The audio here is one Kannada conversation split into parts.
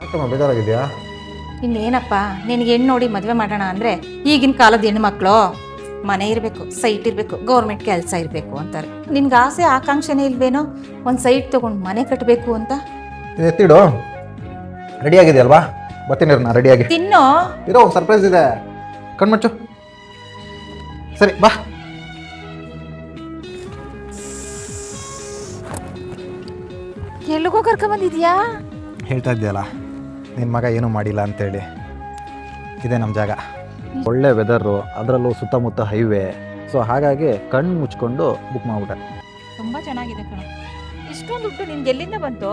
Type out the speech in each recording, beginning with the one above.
ಯಾಕಮ್ಮ ಬೇಜಾರಾಗಿದೆಯಾ? ಇನ್ನೇನಪ್ಪ, ನಿನಗೆ ಹೆಣ್ಣು ನೋಡಿ ಮದುವೆ ಮಾಡೋಣ ಅಂದರೆ ಈಗಿನ ಕಾಲದ ಹೆಣ್ಮಕ್ಳು ಮನೆ ಇರಬೇಕು, ಸೈಟ್ ಇರಬೇಕು, ಗೌರ್ಮೆಂಟ್ ಕೆಲಸ ಇರಬೇಕು ಅಂತಾರೆ. ನಿನ್ಗೆ ಆಸೆ ಆಕಾಂಕ್ಷೆನೇ ಇಲ್ವೇನೋ ಒಂದು ಸೈಟ್ ತೊಗೊಂಡು ಮನೆ ಕಟ್ಟಬೇಕು ಅಂತ? ಎತ್ತಿಡು. ರೆಡಿ ಆಗಿದೆಯಲ್ವಾ? ಬರ್ತೀನಿ ನಾ ರೆಡಿಯಾಗಿ. ತಿನ್ನೋ ಇರೋ, ಒಂದು ಸರ್ಪ್ರೈಸ್ ಇದೆ. ಕಣ್ಮಚ್ಚು. ಸರಿ ಬಾ. ಎಲ್ಲಿಗೋ ಕರ್ಕೊಂಬಂದಿದ್ಯಾ? ಹೇಳ್ತಾ ಇದ್ದೀಯಲ್ಲ ನಿನ್ನ ಮಗ ಏನೂ ಮಾಡಿಲ್ಲ ಅಂತೇಳಿ. ಇದೇ ನಮ್ಮ ಜಾಗ. ಒಳ್ಳೆ ವೆದರು, ಅದರಲ್ಲೂ ಸುತ್ತಮುತ್ತ ಹೈವೇ. ಸೊ ಹಾಗಾಗಿ ಕಣ್ಣು ಮುಚ್ಕೊಂಡು ಬುಕ್ ಮಾಡ್ಬಿಟ್ಟೆ. ತುಂಬ ಚೆನ್ನಾಗಿದೆ ಕಣ. ಇಷ್ಟೊಂದು ದುಡ್ಡು ನಿನ್ಗೆ ಎಲ್ಲಿಂದ ಬಂತು?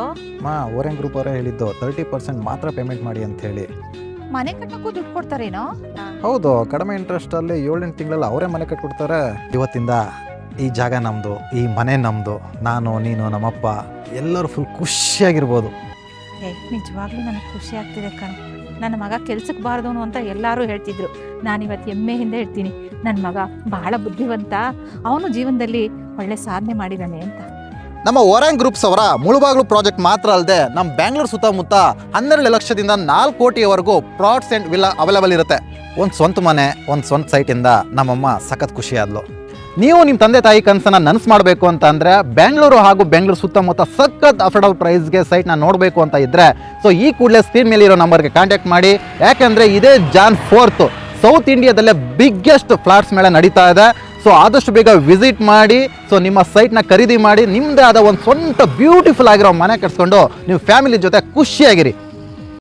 ಓರೆನ್ ಗ್ರೂಪ್ ಅವರೇ ಹೇಳಿದ್ದು 30% ಮಾತ್ರ ಪೇಮೆಂಟ್ ಮಾಡಿ ಅಂತ ಹೇಳಿ. ಮನೆ ಕಟ್ಟಕ್ಕೂ ದುಡ್ಡು ಕೊಡ್ತಾರೇನೋ? ಹೌದು, ಕಡಿಮೆ ಇಂಟ್ರೆಸ್ಟಲ್ಲಿ 7-8 ತಿಂಗಳಲ್ಲಿ ಅವರೇ ಮನೆ ಕಟ್ಕೊಡ್ತಾರೆ. ಇವತ್ತಿಂದ ಈ ಜಾಗ ನಮ್ಮದು, ಈ ಮನೆ ನಮ್ಮದು. ನಾನು, ನೀನು, ನಮ್ಮಪ್ಪ ಎಲ್ಲರೂ ಫುಲ್ ಖುಷಿಯಾಗಿರ್ಬೋದು. ನಿಜವಾಗ್ಲೂ ನನಗೆ ಖುಷಿ ಆಗ್ತಿದೆ ಕಣ. ನನ್ನ ಮಗ ಕೆಲ್ಸಕ್ಕೆ ಬಾರ್ದವನು ಅಂತ ಎಲ್ಲರೂ ಹೇಳ್ತಿದ್ರು. ನಾನಿವತ್ತು ಹೆಮ್ಮೆಯಿಂದ ಹೇಳ್ತೀನಿ, ನನ್ನ ಮಗ ಬಹಳ ಬುದ್ಧಿವಂತ, ಅವನು ಜೀವನದಲ್ಲಿ ಒಳ್ಳೆ ಸಾಧನೆ ಮಾಡಿದ್ದಾನೆ ಅಂತ. ನಮ್ಮ ಓರೆನ್ ಗ್ರೂಪ್ಸ್ ಅವರ ಮುಳುಬಾಗ್ಲು ಪ್ರಾಜೆಕ್ಟ್ ಮಾತ್ರ ಅಲ್ಲದೆ ನಮ್ಮ ಬ್ಯಾಂಗ್ಳೂರ್ ಸುತ್ತಮುತ್ತ 12 ಲಕ್ಷದಿಂದ 4 ಕೋಟಿಯವರೆಗೂ ಪ್ಲಾಟ್ಸ್ ಆ್ಯಂಡ್ ವಿಲ್ಲಾ ಅವೈಲೇಬಲ್ ಇರುತ್ತೆ. ಒಂದು ಸ್ವಂತ ಮನೆ, ಒಂದು ಸ್ವಂತ ಸೈಟಿಂದ ನಮ್ಮಮ್ಮ ಸಖತ್ ಖುಷಿಯಾದ್ಲು. ನೀವು ನಿಮ್ಮ ತಂದೆ ತಾಯಿ ಕನಸನ್ನು ನನಸು ಮಾಡಬೇಕು ಅಂತ ಅಂದರೆ ಬೆಂಗಳೂರು ಹಾಗೂ ಬೆಂಗಳೂರು ಸುತ್ತಮುತ್ತ ಸಖತ್ ಅಫೋರ್ಡಬಲ್ ಪ್ರೈಸ್ಗೆ ಸೈಟ್ನ ನೋಡಬೇಕು ಅಂತ ಇದ್ದರೆ ಸೊ ಈ ಕೂಡಲೇ ಸ್ಕ್ರೀನ್ ಮೇಲೆ ಇರೋ ನಂಬರ್ಗೆ ಕಾಂಟ್ಯಾಕ್ಟ್ ಮಾಡಿ. ಯಾಕೆಂದರೆ ಇದೇ Jan 4 ಸೌತ್ ಇಂಡಿಯಾದಲ್ಲೇ ಬಿಗ್ಗೆಸ್ಟ್ ಫ್ಲಾಟ್ಸ್ ಮೇಳ ನಡೀತಾ ಇದೆ. ಸೊ ಆದಷ್ಟು ಬೇಗ ವಿಸಿಟ್ ಮಾಡಿ. ಸೊ ನಿಮ್ಮ ಸೈಟ್ನ ಖರೀದಿ ಮಾಡಿ ನಿಮ್ಮದೇ ಆದ ಒಂದು ಸ್ವಂತ ಬ್ಯೂಟಿಫುಲ್ ಆಗಿರೋ ಮನೆ ಕಟ್ಸ್ಕೊಂಡು ನೀವು ಫ್ಯಾಮಿಲಿ ಜೊತೆ ಖುಷಿಯಾಗಿರಿ.